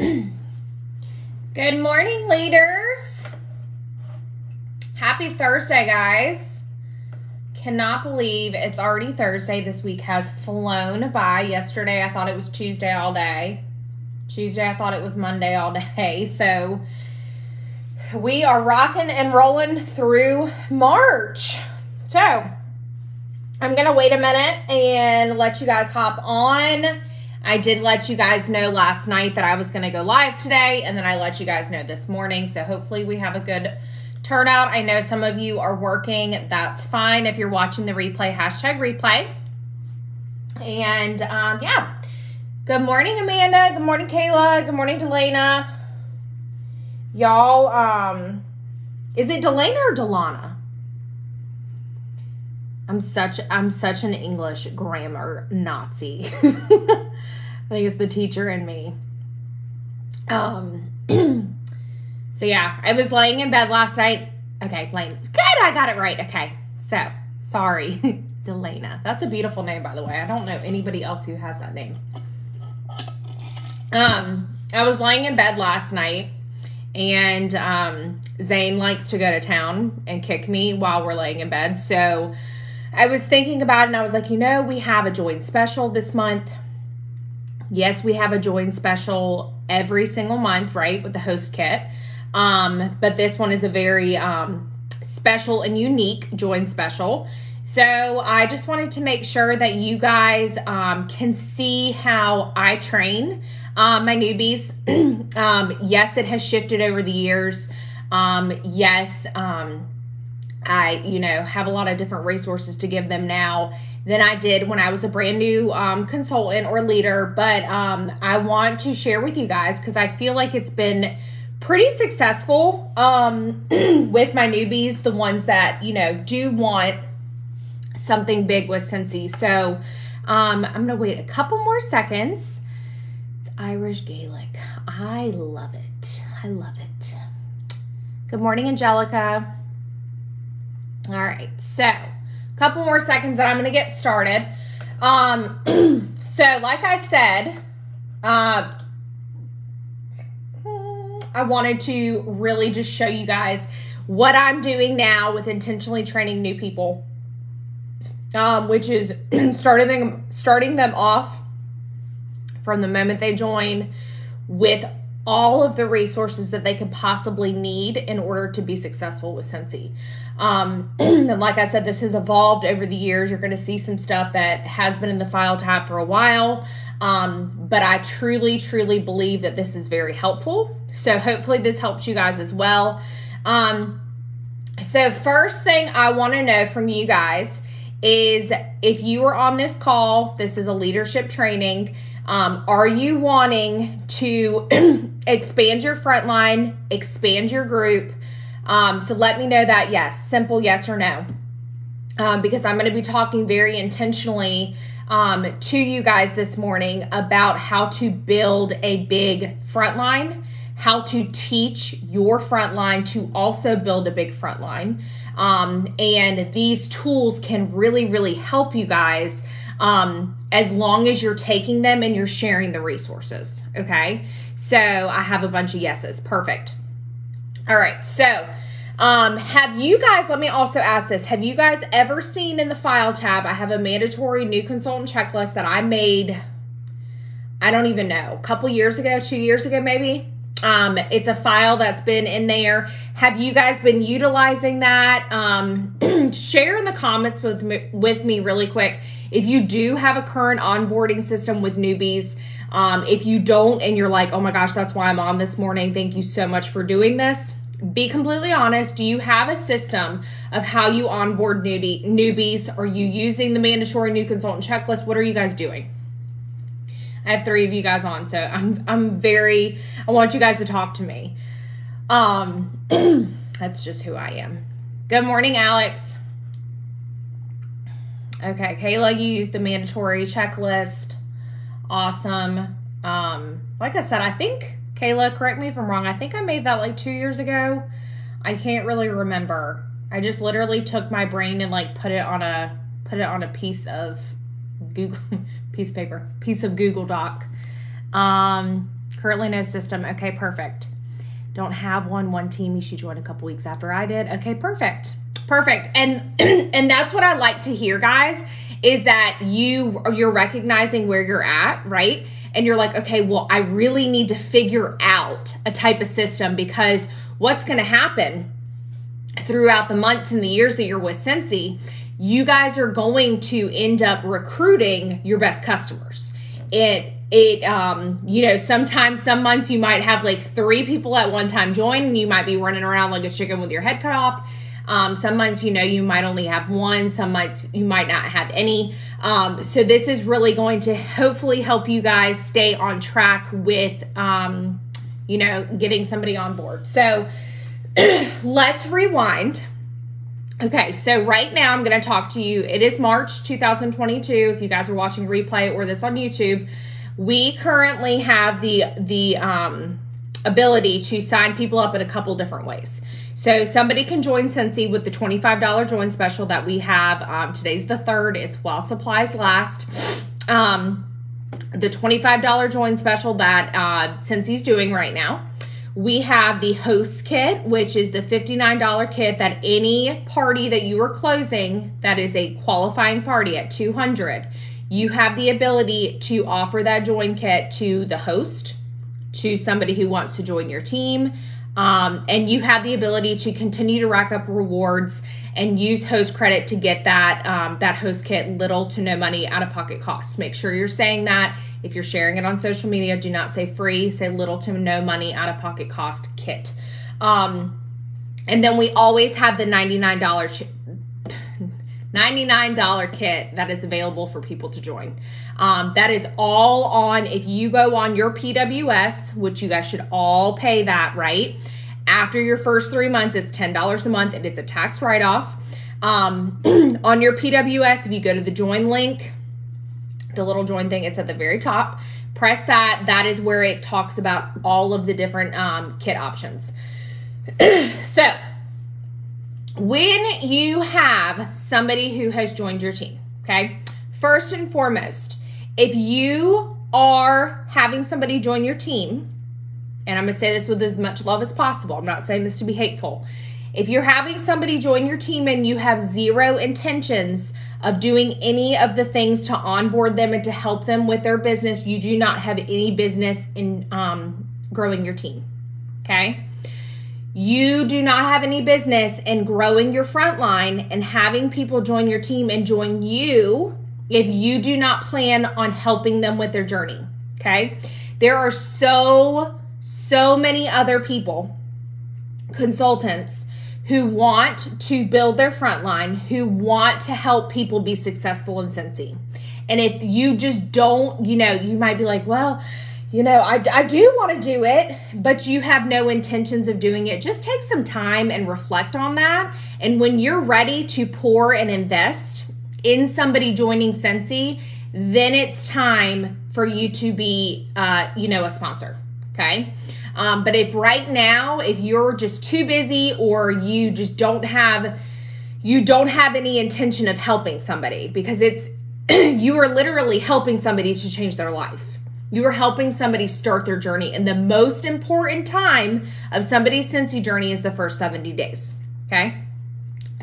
Good morning, leaders. Happy Thursday, guys. Cannot believe it's already Thursday. This week has flown by. Yesterday, I thought it was Tuesday all day. Tuesday, I thought it was Monday all day. So we are rocking and rolling through March. So I'm going to wait a minute and let you guys hop on. I did let you guys know last night that I was going to go live today, and then I let you guys know this morning. So hopefully we have a good turnout. I know some of you are working. That's fine. If you're watching the replay, hashtag replay. And yeah. Good morning, Amanda. Good morning, Kayla. Good morning, Delana. Y'all, is it Delana or Delana? I'm such an English grammar Nazi. I think it's the teacher in me. So yeah, I was laying in bed last night. Okay, Lane. Good, I got it right. Okay, so sorry, Delana. That's a beautiful name, by the way. I don't know anybody else who has that name. I was laying in bed last night, and Zane likes to go to town and kick me while we're laying in bed. So I was thinking about it, and I was like, you know, we have a join special this month. Yes, we have a join special every single month, right, with the host kit. But this one is a very special and unique join special. So I just wanted to make sure that you guys can see how I train my newbies. Yes, it has shifted over the years. Yes, I, have a lot of different resources to give them now than I did when I was a brand new consultant or leader. But I want to share with you guys because I feel like it's been pretty successful with my newbies, the ones that, do want something big with Scentsy. So I'm going to wait a couple more seconds. It's Irish Gaelic. I love it. I love it. Good morning, Angelica. All right, so a couple more seconds and I'm going to get started. So like I said, I wanted to really just show you guys what I'm doing now with intentionally training new people, which is starting them off from the moment they join with all of the resources that they could possibly need in order to be successful with Scentsy. And like I said, this has evolved over the years. You're going to see some stuff that has been in the file tab for a while. But I truly, truly believe that this is very helpful. So hopefully this helps you guys as well. So first thing I want to know from you guys is if you are on this call, this is a leadership training. Are you wanting to expand your frontline, expand your group? So let me know that, yes, simple yes or no. Because I'm going to be talking very intentionally to you guys this morning about how to build a big frontline, how to teach your frontline to also build a big frontline. And these tools can really, really help you guys as long as you're taking them and you're sharing the resources, okay? So I have a bunch of yeses. Perfect. All right, so have you guys, let me also ask this, have you guys ever seen in the file tab, I have a mandatory new consultant checklist that I made, I don't even know, a couple years ago, 2 years ago maybe. It's a file that's been in there. Have you guys been utilizing that? Share in the comments with me really quick. If you do have a current onboarding system with newbies, if you don't and you're like, oh my gosh, that's why I'm on this morning. Thank you so much for doing this. Be completely honest. Do you have a system of how you onboard newbies? Are you using the mandatory new consultant checklist? What are you guys doing? I have 3 of you guys on, so I want you guys to talk to me. That's just who I am. Good morning, Alex. Okay, Kayla, you used the mandatory checklist. Awesome. Like I said, I think, Kayla, correct me if I'm wrong, I think I made that like 2 years ago. I can't really remember. I just literally took my brain and like put it on a piece of Google piece of paper, piece of Google Doc. Currently no system. Okay, perfect. Don't have one team. She joined a couple weeks after I did. Okay, perfect. Perfect. And that's what I like to hear, guys, is that you're recognizing where you're at, right? And you're like, okay, well, I really need to figure out a type of system, because what's going to happen throughout the months and the years that you're with Scentsy, you guys are going to end up recruiting your best customers. You know, sometimes some months you might have like 3 people at one time join, and you might be running around like a chicken with your head cut off. Some months, you know, you might only have 1. Some months you might not have any. So this is really going to hopefully help you guys stay on track with, you know, getting somebody on board. So let's rewind. Okay, so right now I'm going to talk to you. It is March 2022. If you guys are watching replay or this on YouTube, we currently have the ability to sign people up in a couple different ways. So somebody can join Scentsy with the $25 join special that we have. Today's the 3rd. It's while supplies last. The $25 join special that Scentsy's doing right now. We have the host kit, which is the $59 kit that any party that you are closing that is a qualifying party at 200, you have the ability to offer that join kit to the host, to somebody who wants to join your team. And you have the ability to continue to rack up rewards and use host credit to get that, that host kit, little to no money out of pocket cost. Make sure you're saying that. If you're sharing it on social media, do not say free, say little to no money out of pocket cost kit. And then we always have the $99 kit that is available for people to join. That is all on, if you go on your PWS, which you guys should all pay that, right? After your first 3 months, it's $10 a month. It is a tax write-off. On your PWS, if you go to the join link, the little join thing, it's at the very top. Press that. That is where it talks about all of the different kit options. So, when you have somebody who has joined your team, okay, first and foremost, if you are having somebody join your team, and I'm going to say this with as much love as possible, I'm not saying this to be hateful. If you're having somebody join your team and you have 0 intentions of doing any of the things to onboard them and to help them with their business, you do not have any business in growing your team, okay? You do not have any business in growing your front line and having people join your team and join you if you do not plan on helping them with their journey, okay? There are so many other people, consultants, who want to build their front line, who want to help people be successful in Scentsy. And if you just don't, you know, you might be like, well, you know, I do want to do it, but you have no intentions of doing it. Just take some time and reflect on that. And when you're ready to pour and invest in somebody joining Scentsy, then it's time for you to be, you know, a sponsor, okay? But if right now, if you're just too busy or you just don't have any intention of helping somebody, because it's, you are literally helping somebody to change their life. You are helping somebody start their journey. And the most important time of somebody's Scentsy journey is the first 70 days. Okay.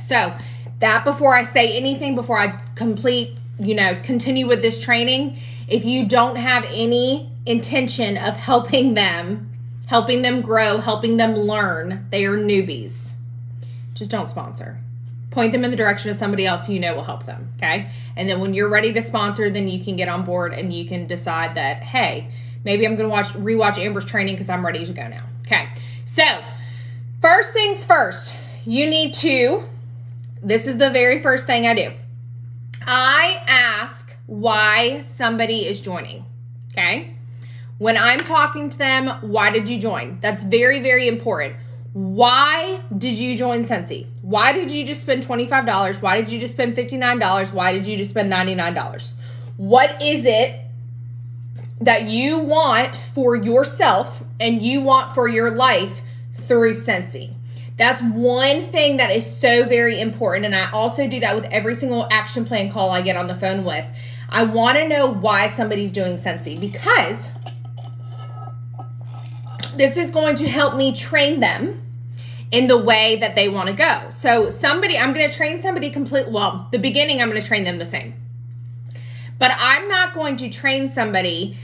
So that, before I say anything, before I continue with this training, if you don't have any intention of helping them grow, helping them learn, they are newbies. Just don't sponsor. Point them in the direction of somebody else who you know will help them, okay? And then when you're ready to sponsor, then you can get on board and you can decide that, hey, maybe I'm going to rewatch Amber's training because I'm ready to go now, okay? So, first things first, you need to, this is the very first thing I do. I ask why somebody is joining, okay? When I'm talking to them, why did you join? That's very, very important. Why did you join Scentsy? Why did you just spend $25? Why did you just spend $59? Why did you just spend $99? What is it that you want for yourself and you want for your life through Scentsy? That's one thing that is so very important. And I also do that with every single action plan call I get on the phone with. I want to know why somebody's doing Scentsy, because this is going to help me train them in the way that they want to go. So I'm going to train somebody the beginning, I'm going to train them the same. But I'm not going to train somebody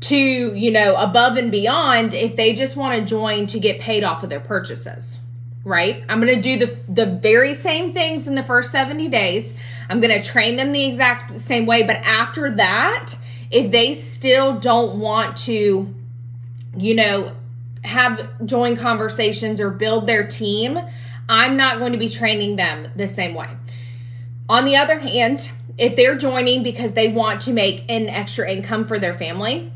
to, above and beyond if they just want to join to get paid off of their purchases, right? I'm going to do the very same things in the first 70 days. I'm going to train them the exact same way. But after that, if they still don't want to, join conversations or build their team, I'm not going to be training them the same way. On the other hand, if they're joining because they want to make an extra income for their family,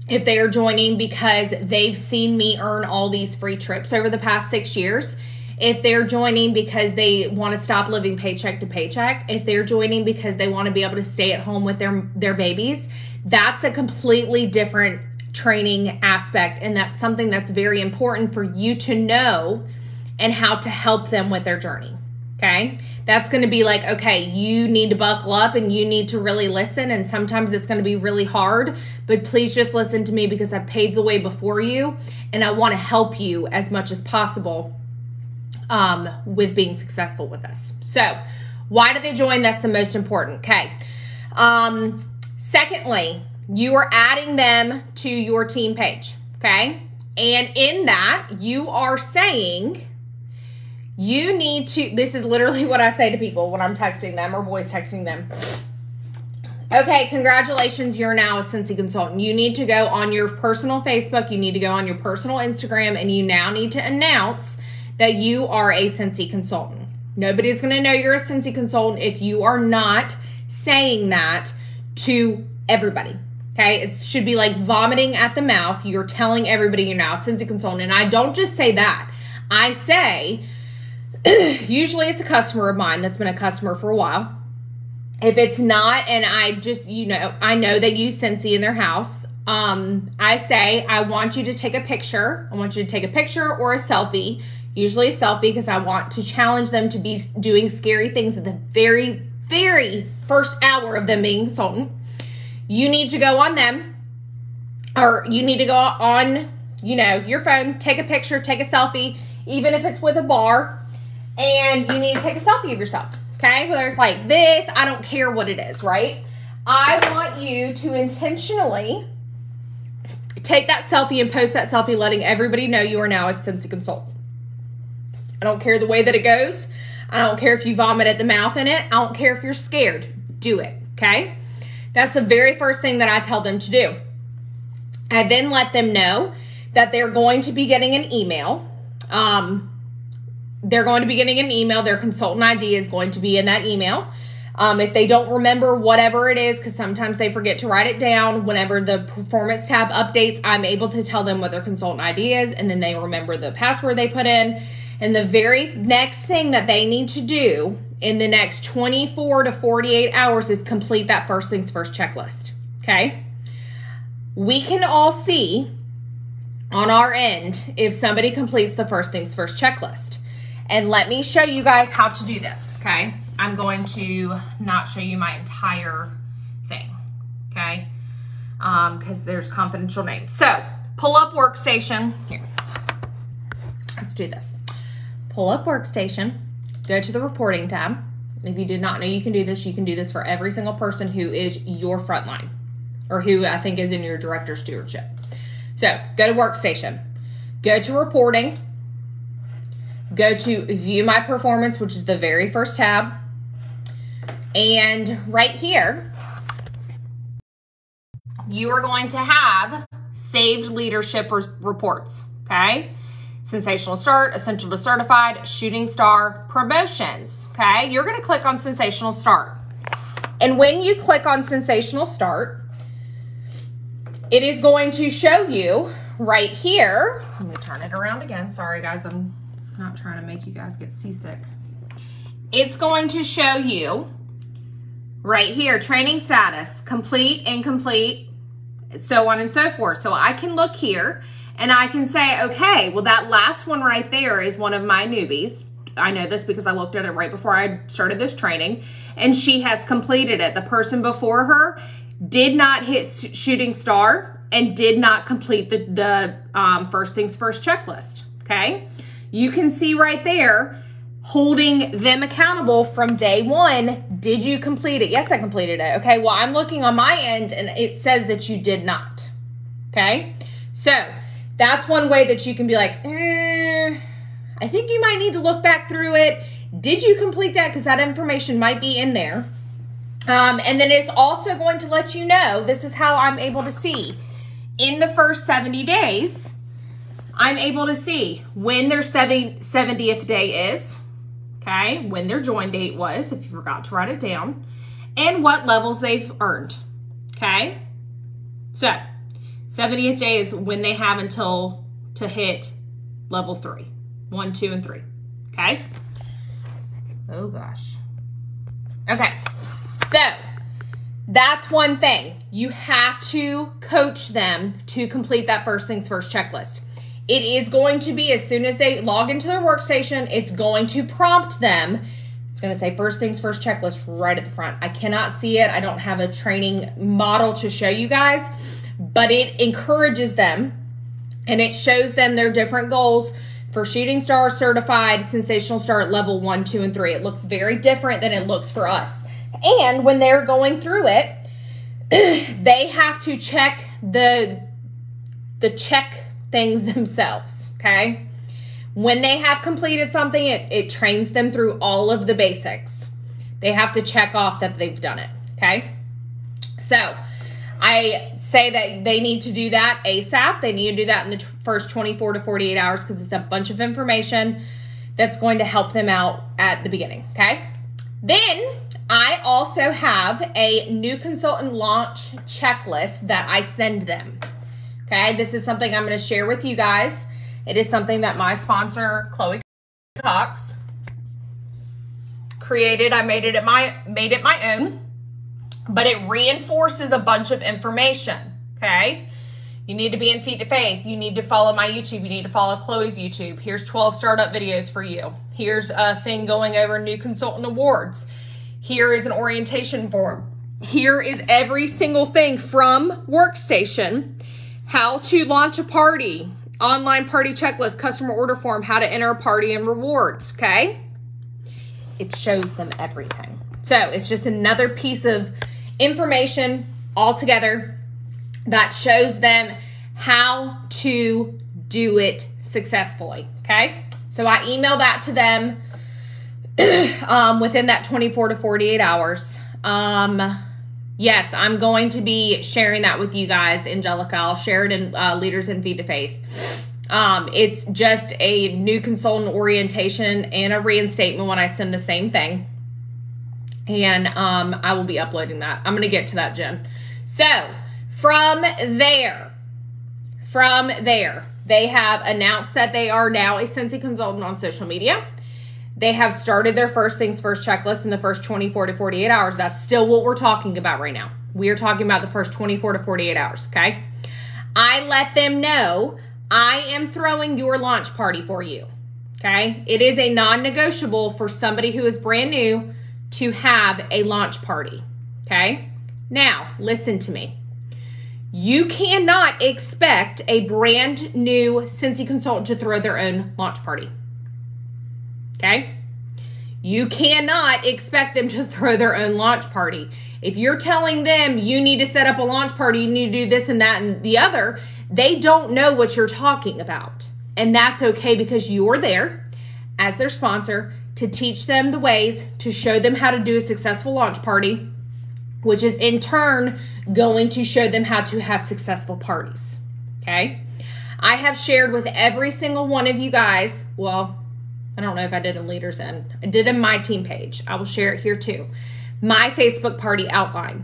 if they are joining because they've seen me earn all these free trips over the past 6 years, if they're joining because they want to stop living paycheck to paycheck, if they're joining because they want to be able to stay at home with their babies, that's a completely different training aspect. And that's something that's very important for you to know and how to help them with their journey. Okay. That's going to be like, okay, you need to buckle up and you need to really listen. And sometimes it's going to be really hard, but please just listen to me because I've paved the way before you and I want to help you as much as possible with being successful with this. So why do they join? That's the most important. Okay. Secondly, you are adding them to your team page. Okay. And in that you are saying, you need to, this is literally what I say to people when I'm texting them or voice texting them. Okay, congratulations, you're now a Scentsy consultant. You need to go on your personal Facebook, you need to go on your personal Instagram, and you now need to announce that you are a Scentsy consultant. Nobody's going to know you're a Scentsy consultant if you are not saying that to everybody. Okay, it should be like vomiting at the mouth. You're telling everybody you're now a Scentsy consultant. And I don't just say that. I say, usually it's a customer of mine that's been a customer for a while. If it's not, and I just, I know they use Scentsy in their house, I say, I want you to take a picture. I want you to take a picture or a selfie, usually a selfie, because I want to challenge them to be doing scary things at the very, very first hour of them being a consultant. You need to go on them, or you need to go on, your phone, take a picture, take a selfie, even if it's with a bar, and you need to take a selfie of yourself, okay? Whether it's like this, I don't care what it is, right? I want you to intentionally take that selfie and post that selfie, letting everybody know you are now a Scentsy consultant. I don't care the way that it goes. I don't care if you vomit at the mouth in it. I don't care if you're scared. Do it, okay? That's the very first thing that I tell them to do. I then let them know that they're going to be getting an email. They're going to be getting an email. Their consultant ID is going to be in that email. If they don't remember whatever it is, because sometimes they forget to write it down, whenever the performance tab updates, I'm able to tell them what their consultant ID is, and then they remember the password they put in. And the very next thing that they need to do in the next 24 to 48 hours is complete that first things first checklist, okay? We can all see on our end if somebody completes the first things first checklist. And let me show you guys how to do this, okay? I'm going to not show you my entire thing, okay? Because there's confidential names. So, pull up workstation. Here, let's do this. Pull up workstation, go to the reporting tab. If you did not know you can do this, you can do this for every single person who is your frontline, or who I think is in your director stewardship. So, go to workstation, go to reporting, go to view my performance, which is the very first tab. And right here, you are going to have saved leadership reports, okay? Sensational Start, Essential to Certified, Shooting Star, Promotions, okay? You're gonna click on Sensational Start. And when you click on Sensational Start, it is going to show you right here. Let me turn it around again. Sorry guys, I'm not trying to make you guys get seasick. It's going to show you right here, training status, complete, incomplete, so on and so forth. So I can look here and I can say, okay, well that last one right there is one of my newbies. I know this because I looked at it right before I started this training, and she has completed it. The person before her did not hit Shooting Star and did not complete the first things first checklist, okay? You can see right there, holding them accountable from day one. Did you complete it? Yes, I completed it. Okay, well, I'm looking on my end and it says that you did not. Okay, so that's one way that you can be like, I think you might need to look back through it. Did you complete that? Because that information might be in there. And then it's also going to let you know, this is how I'm able to see in the first 70 days, I'm able to see when their 70th day is, okay, when their join date was, if you forgot to write it down, and what levels they've earned, okay? So, 70th day is when they have until to hit level 3, 1, 2, and 3, okay? Oh gosh. Okay, so that's one thing. You have to coach them to complete that first things first checklist. It is going to be, as soon as they log into their workstation, it's going to prompt them. It's going to say first things first checklist right at the front. I cannot see it. I don't have a training model to show you guys, but it encourages them and it shows them their different goals for Shooting Star, Certified, Sensational Star at level 1, 2, and 3. It looks very different than it looks for us. And when they're going through it, they have to check the check things themselves, okay? When they have completed something, it trains them through all of the basics. They have to check off that they've done it, okay? So I say that they need to do that ASAP. They need to do that in the first 24 to 48 hours because it's a bunch of information that's going to help them out at the beginning, okay? Then I also have a new consultant launch checklist that I send them. Okay, this is something I'm going to share with you guys. It is something that my sponsor, Chloe Cox, created. I made it my own, but it reinforces a bunch of information. Okay, you need to be in Feet to Faith. You need to follow my YouTube. You need to follow Chloe's YouTube. Here's 12 startup videos for you. Here's a thing going over new consultant awards. Here is an orientation form. Here is every single thing from Workstation. How to launch a party, online party checklist, customer order form, how to enter a party and rewards, okay? It shows them everything. So it's just another piece of information altogether that shows them how to do it successfully, okay? So I email that to them within that 24 to 48 hours. Yes, I'm going to be sharing that with you guys, Angelica. I'll share it in Leaders in Feet to Faith. It's just a new consultant orientation and a reinstatement when I send the same thing. And I will be uploading that. I'm going to get to that, Jen. So from there, they have announced that they are now a Scentsy consultant on social media. They have started their first things first checklist in the first 24 to 48 hours. That's still what we're talking about right now. We are talking about the first 24 to 48 hours, okay? I let them know I am throwing your launch party for you, okay? It is a non-negotiable for somebody who is brand new to have a launch party, okay? Now, listen to me. You cannot expect a brand new Scentsy consultant to throw their own launch party. Okay? You cannot expect them to throw their own launch party. If you're telling them you need to set up a launch party, you need to do this and that and the other, they don't know what you're talking about. And that's okay because you're there as their sponsor to teach them the ways, to show them how to do a successful launch party, which is in turn going to show them how to have successful parties. Okay? I have shared with every single one of you guys, well, I don't know if I did in Leaders In. I did in my team page. I will share it here too. My Facebook party outline.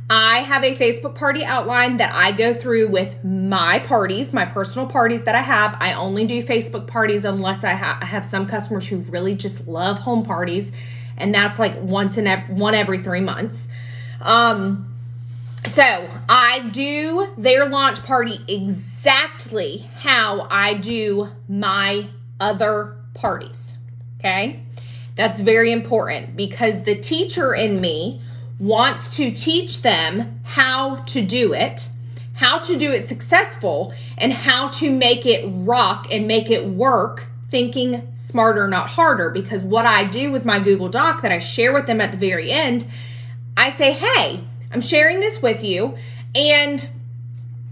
I have a Facebook party outline that I go through with my parties, my personal parties that I have. I only do Facebook parties unless I have some customers who really just love home parties. And that's like one every 3 months. So I do their launch party exactly how I do my other parties, okay? That's very important because the teacher in me wants to teach them how to do it, how to do it successful, and how to make it rock and make it work, thinking smarter, not harder. Because what I do with my Google Doc that I share with them at the very end, I say, hey, I'm sharing this with you, and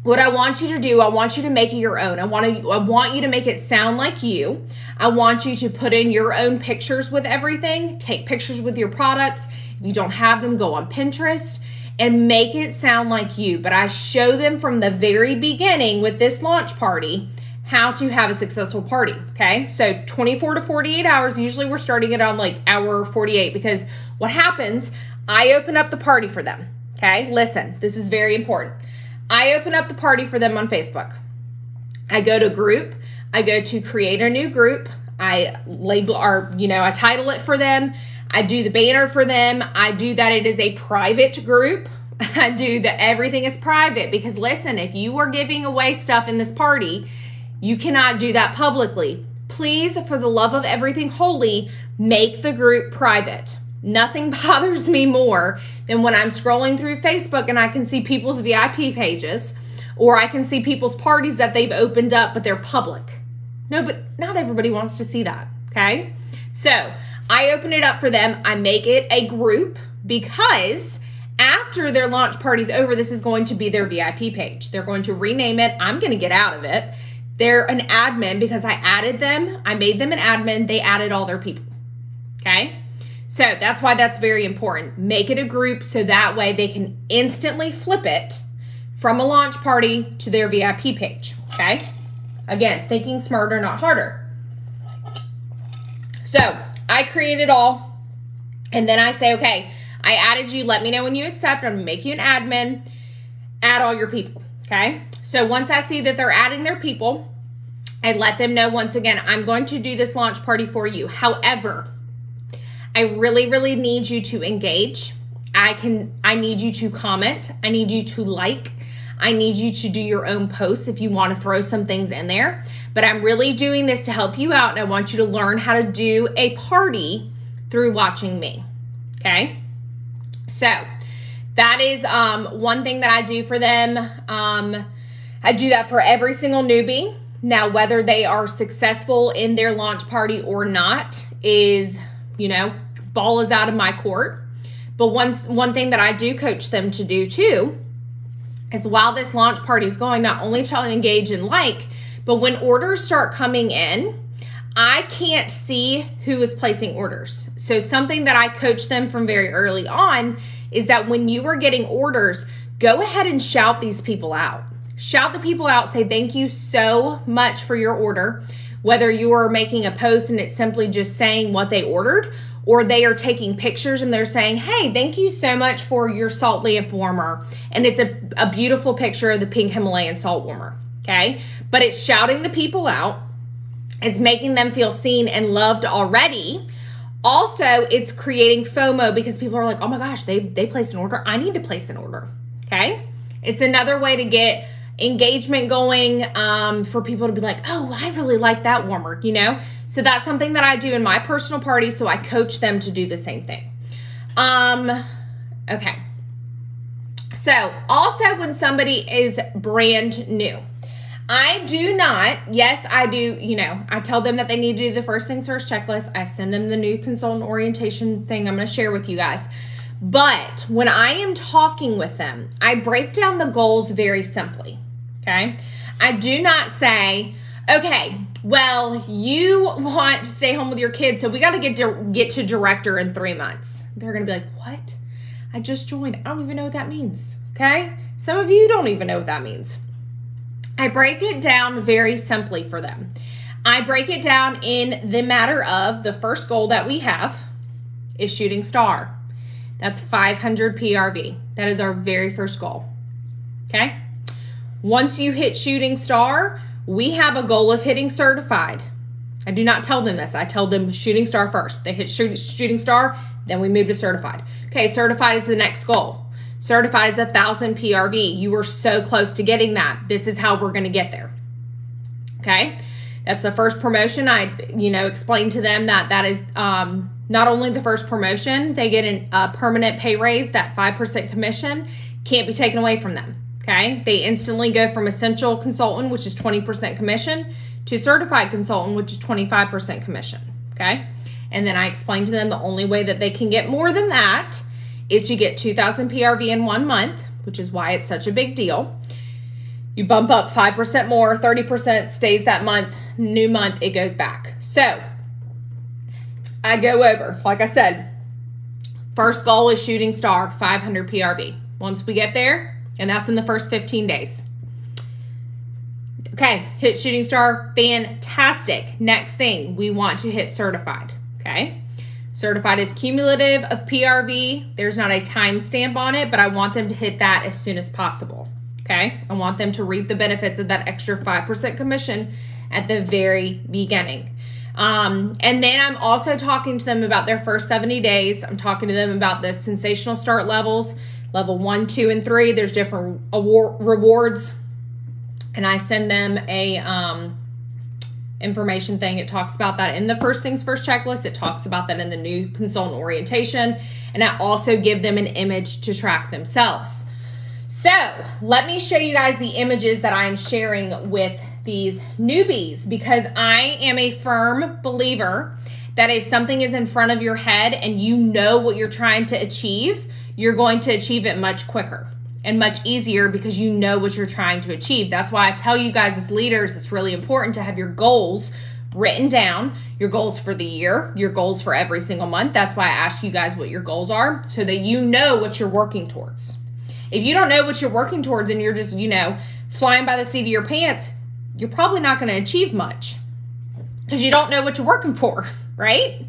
what I want you to do, I want you to make it your own. I want you to make it sound like you. I want you to put in your own pictures with everything. Take pictures with your products. If you don't have them, go on Pinterest and make it sound like you. But I show them from the very beginning with this launch party how to have a successful party, okay? So 24 to 48 hours. Usually we're starting it on like hour 48, because what happens, I open up the party for them, okay? Listen, this is very important. I open up the party for them on Facebook. I go to group. I go to create a new group. I label I title it for them. I do the banner for them. I do that it is a private group. I do that everything is private, because listen, if you are giving away stuff in this party, you cannot do that publicly. Please, for the love of everything holy, make the group private. Nothing bothers me more than when I'm scrolling through Facebook and I can see people's VIP pages, or I can see people's parties that they've opened up, but they're public. No, but not everybody wants to see that, okay? So I open it up for them. I make it a group, because after their launch party's over, this is going to be their VIP page. They're going to rename it. I'm going to get out of it. They're an admin because I added them. I made them an admin. They added all their people, okay? So that's why that's very important. Make it a group so that way they can instantly flip it from a launch party to their VIP page, okay? Again, thinking smarter, not harder. So I create it all, and then I say, okay, I added you. Let me know when you accept. I'm gonna make you an admin. Add all your people, okay? So once I see that they're adding their people, I let them know, once again, I'm going to do this launch party for you. However, I really, really need you to engage. I need you to comment. I need you to like. I need you to do your own posts if you want to throw some things in there. But I'm really doing this to help you out, and I want you to learn how to do a party through watching me, okay? So that is one thing that I do for them. I do that for every single newbie. Now, whether they are successful in their launch party or not is, ball is out of my court. But one thing that I do coach them to do too is, while this launch party is going, not only to engage and like, but when orders start coming in, I can't see who is placing orders. So something that I coach them from very early on is that when you are getting orders, go ahead and shout these people out. Shout the people out, say thank you so much for your order. Whether you are making a post and it's simply just saying what they ordered, or they are taking pictures and they're saying, hey, thank you so much for your salt lamp warmer. And it's a beautiful picture of the pink Himalayan salt warmer, okay? But it's shouting the people out. It's making them feel seen and loved already. Also, it's creating FOMO, because people are like, oh my gosh, they placed an order. I need to place an order, okay? It's another way to get engagement going, for people to be like, oh, I really like that warmer, So that's something that I do in my personal party, so I coach them to do the same thing. Okay. So also, when somebody is brand new, I do not, yes, I do, I tell them that they need to do the first things first checklist. I send them the new consultant orientation thing I'm going to share with you guys. But when I am talking with them, I break down the goals very simply, okay? I do not say, okay, well, you want to stay home with your kids, so we got to get to director in 3 months. They're going to be like, what? I just joined. I don't even know what that means, okay? Some of you don't even know what that means. I break it down very simply for them. I break it down in the matter of the first goal that we have is shooting star. That's 500 PRV. That is our very first goal, okay? Once you hit shooting star, we have a goal of hitting certified. I do not tell them this. I tell them shooting star first. They hit shooting star, then we move to certified. Okay, certified is the next goal. Certified is 1,000 PRV. You were so close to getting that. This is how we're going to get there, okay? That's the first promotion. I, explain to them that is not only the first promotion, they get a permanent pay raise. That 5% commission can't be taken away from them, Okay, they instantly go from essential consultant, which is 20% commission, to certified consultant, which is 25% commission. Okay, and then I explained to them the only way that they can get more than that is to get 2,000 PRV in 1 month, which is why it's such a big deal. You bump up 5% more, 30% stays that month, new month, it goes back. So I go over, like I said, first goal is shooting star, 500 PRV. Once we get there, and that's in the first 15 days. Okay, hit shooting star, fantastic. Next thing, we want to hit certified, okay? Certified is cumulative of PRV. There's not a timestamp on it, but I want them to hit that as soon as possible, okay? I want them to reap the benefits of that extra 5% commission at the very beginning. And then I'm also talking to them about their first 70 days. I'm talking to them about the sensational start levels, level 1, 2, and 3. There's different rewards. And I send them a information thing. It talks about that in the first things first checklist. It talks about that in the new consultant orientation. And I also give them an image to track themselves. So let me show you guys the images that I'm sharing with these newbies, because I am a firm believer that if something is in front of your head and you know what you're trying to achieve, you're going to achieve it much quicker and much easier because you know what you're trying to achieve. That's why I tell you guys as leaders, it's really important to have your goals written down, your goals for the year, your goals for every single month. That's why I ask you guys what your goals are, so that you know what you're working towards. If you don't know what you're working towards and you're just, flying by the seat of your pants, you're probably not going to achieve much because you don't know what you're working for, right?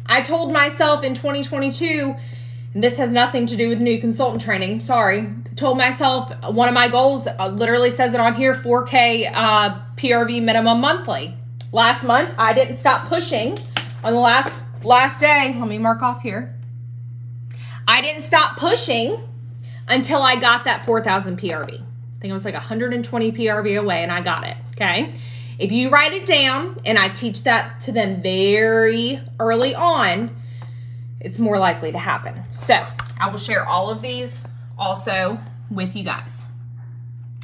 I told myself in 2022, and this has nothing to do with new consultant training, sorry, told myself one of my goals, literally says it on here, 4K PRV minimum monthly. Last month, I didn't stop pushing on the last day. Let me mark off here. I didn't stop pushing until I got that 4,000 PRV. I think it was like 120 PRV away and I got it, okay? If you write it down, and I teach that to them very early on, it's more likely to happen. So I will share all of these also with you guys.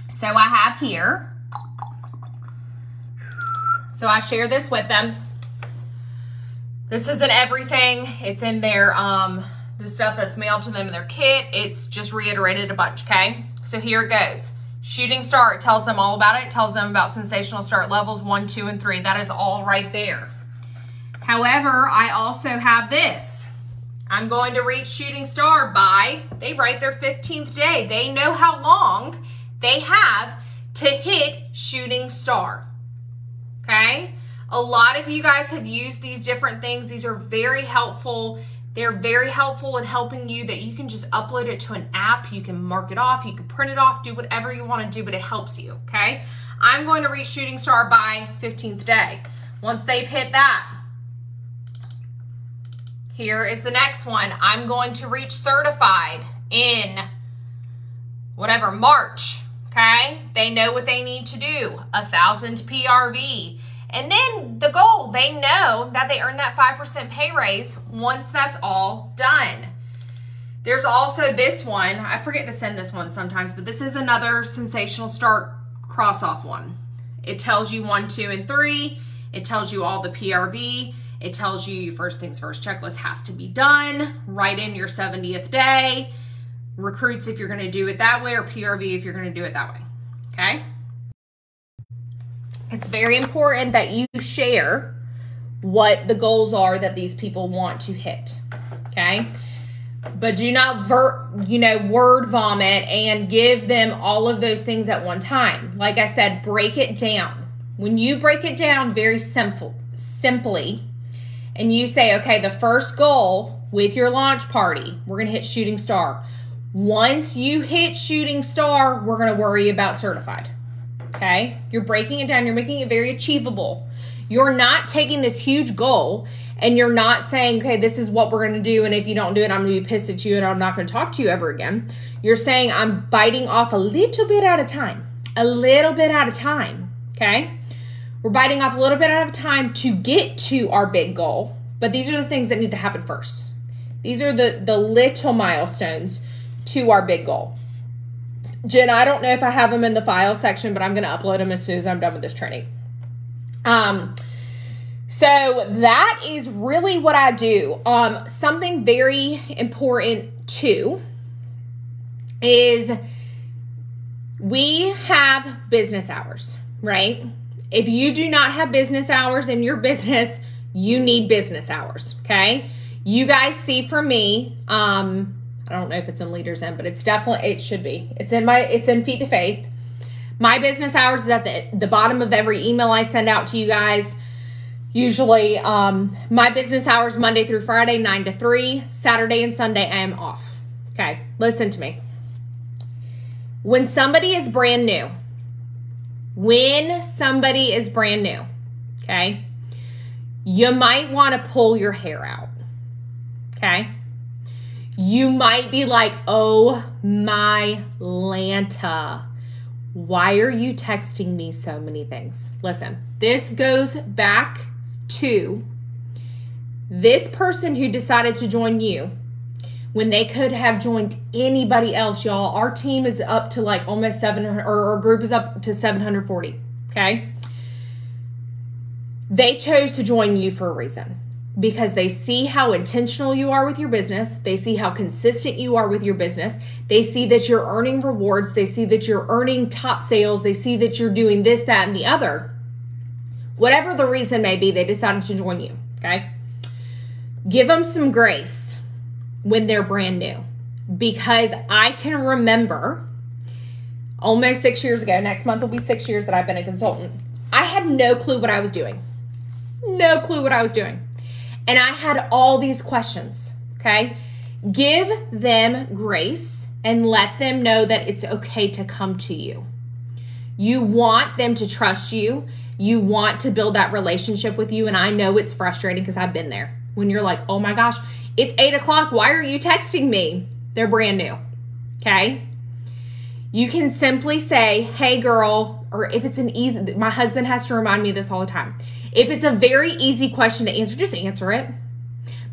So I have here, so I share this with them. This isn't everything. It's in their, the stuff that's mailed to them in their kit. It's just reiterated a bunch, okay? So here it goes. Shooting star, it tells them all about it. It tells them about sensational start levels 1, 2, and 3. That is all right there. However, I also have this. I'm going to reach shooting star by, they write their 15th day. They know how long they have to hit shooting star, okay? A lot of you guys have used these different things. These are very helpful. They're very helpful in helping you that you can just upload it to an app. You can mark it off. You can print it off. Do whatever you want to do, but it helps you, okay? I'm going to reach shooting star by 15th day. Once they've hit that, here is the next one. I'm going to reach certified in whatever, March, okay? They know what they need to do, 1,000 PRV. And then the goal, they know that they earn that 5% pay raise once that's all done. There's also this one. I forget to send this one sometimes, but this is another sensational start cross-off one. It tells you 1, 2, and 3. It tells you all the PRV. It tells you your first things first checklist has to be done. Write in your 70th day. Recruits if you're going to do it that way, or PRV if you're going to do it that way, okay? It's very important that you share what the goals are that these people want to hit, okay? But do not word vomit and give them all of those things at one time. Like I said, break it down. When you break it down very simply, and you say, okay, the first goal with your launch party, we're going to hit shooting star. Once you hit shooting star, we're going to worry about certified. Okay, you're breaking it down. You're making it very achievable. You're not taking this huge goal and you're not saying, okay, this is what we're going to do. And if you don't do it, I'm going to be pissed at you and I'm not going to talk to you ever again. You're saying I'm biting off a little bit at a time, okay? We're biting off a little bit at a time to get to our big goal. But these are the things that need to happen first. These are the little milestones to our big goal. Jen, I don't know if I have them in the file section, but I'm going to upload them as soon as I'm done with this training. So that is really what I do. Something very important too is we have business hours, right? If you do not have business hours in your business, you need business hours, okay? You guys see from me, I don't know if it's in Leaders In, but it's definitely, it should be. It's in Feet to Faith. My business hours is at the bottom of every email I send out to you guys. Usually, my business hours Monday through Friday, 9 to 3. Saturday and Sunday, I am off. Okay, listen to me. When somebody is brand new, okay, you might want to pull your hair out, okay? You might be like, oh my Lanta, why are you texting me so many things? Listen, this goes back to this person who decided to join you when they could have joined anybody else, y'all. Our team is up to like almost 700, or our group is up to 740, okay? They chose to join you for a reason, because they see how intentional you are with your business. They see how consistent you are with your business. They see that you're earning rewards. They see that you're earning top sales. They see that you're doing this, that, and the other. Whatever the reason may be, they decided to join you, okay? Give them some grace when they're brand new, because I can remember almost 6 years ago, next month will be 6 years that I've been a consultant. I had no clue what I was doing. No clue what I was doing. And I had all these questions, okay? Give them grace and let them know that it's okay to come to you. You want them to trust you. You want to build that relationship with you. And I know it's frustrating because I've been there. When you're like, oh my gosh, it's 8 o'clock. Why are you texting me? They're brand new, okay? You can simply say, hey girl, or if it's an easy, my husband has to remind me this all the time. If it's a very easy question to answer, just answer it.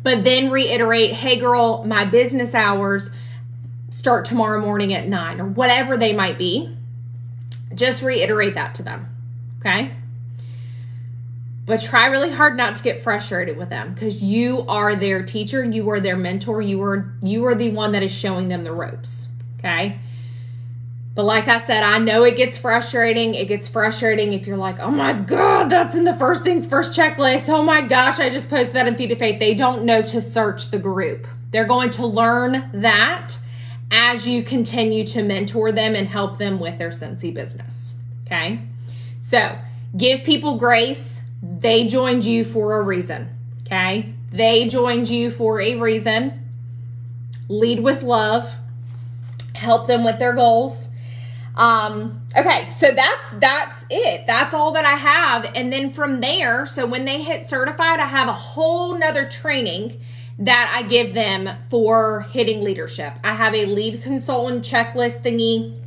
But then reiterate, hey girl, my business hours start tomorrow morning at 9, or whatever they might be. Just reiterate that to them, okay? But try really hard not to get frustrated with them, because you are their teacher, you are their mentor, you are the one that is showing them the ropes, okay? But like I said, I know it gets frustrating. It gets frustrating if you're like, oh my God, that's in the first things first checklist. Oh my gosh, I just posted that in Feet to Faith. They don't know to search the group. They're going to learn that as you continue to mentor them and help them with their Scentsy business, okay? So give people grace. They joined you for a reason, okay? They joined you for a reason. Lead with love. Help them with their goals. Okay, so that's it. That's all that I have. And then from there, so when they hit certified, I have a whole nother training that I give them for hitting leadership. I have a lead consultant checklist thingy,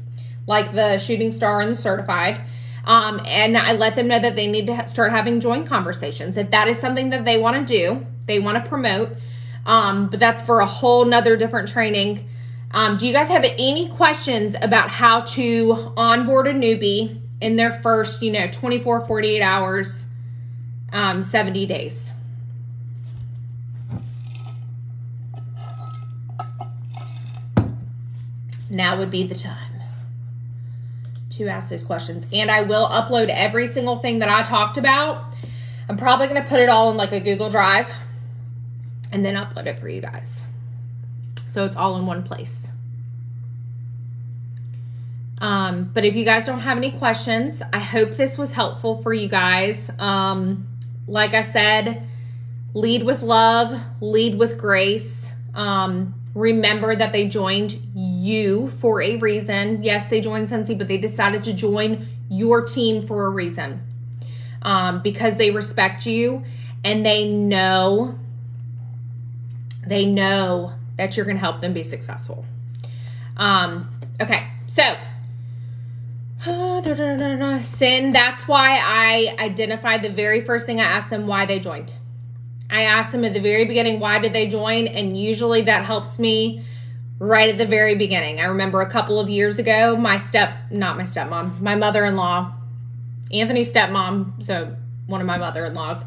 like the shooting star and the certified. And I let them know that they need to start having joint conversations. If that is something that they want to do, they want to promote. But that's for a whole nother different training. Do you guys have any questions about how to onboard a newbie in their first, 24, 48 hours, 70 days? Now would be the time to ask those questions. And I will upload every single thing that I talked about. I'm probably going to put it all in like a Google Drive and then upload it for you guys, so it's all in one place. But if you guys don't have any questions, I hope this was helpful for you guys. Like I said, lead with love, lead with grace. Remember that they joined you for a reason. Yes, they joined Scentsy, but they decided to join your team for a reason. Because they respect you and they know that you're going to help them be successful. Okay, so sin, that's why I identified the very first thing I asked them why they joined. I asked them at the very beginning, why did they join? And usually that helps me right at the very beginning. I remember a couple of years ago, my mother-in-law, Anthony's stepmom, so one of my mother-in-laws,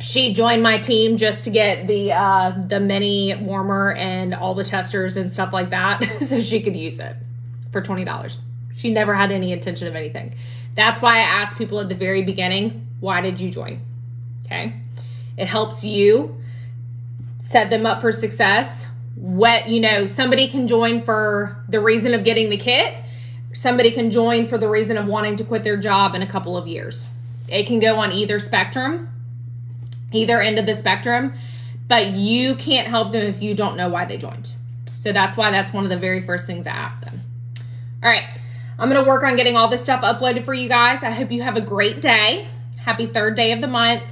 she joined my team just to get the mini warmer and all the testers and stuff like that so she could use it for $20. She never had any intention of anything. That's why I asked people at the very beginning, why did you join? Okay. It helps you set them up for success. Somebody can join for the reason of getting the kit. Somebody can join for the reason of wanting to quit their job in a couple of years. It can go on either spectrum, either end of the spectrum, but you can't help them if you don't know why they joined. So that's why that's one of the very first things I ask them. All right, I'm gonna work on getting all this stuff uploaded for you guys. I hope you have a great day. Happy 3rd day of the month.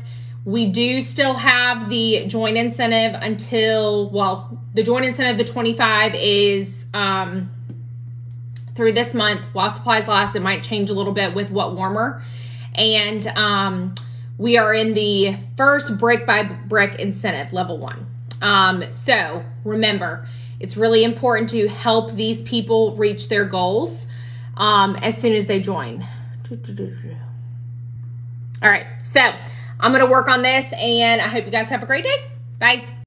We do still have the join incentive the join incentive, the 25 is through this month while supplies last. It might change a little bit with what warmer. And we are in the first brick by brick incentive, level 1. So remember, it's really important to help these people reach their goals as soon as they join. All right, so I'm going to work on this, and I hope you guys have a great day. Bye.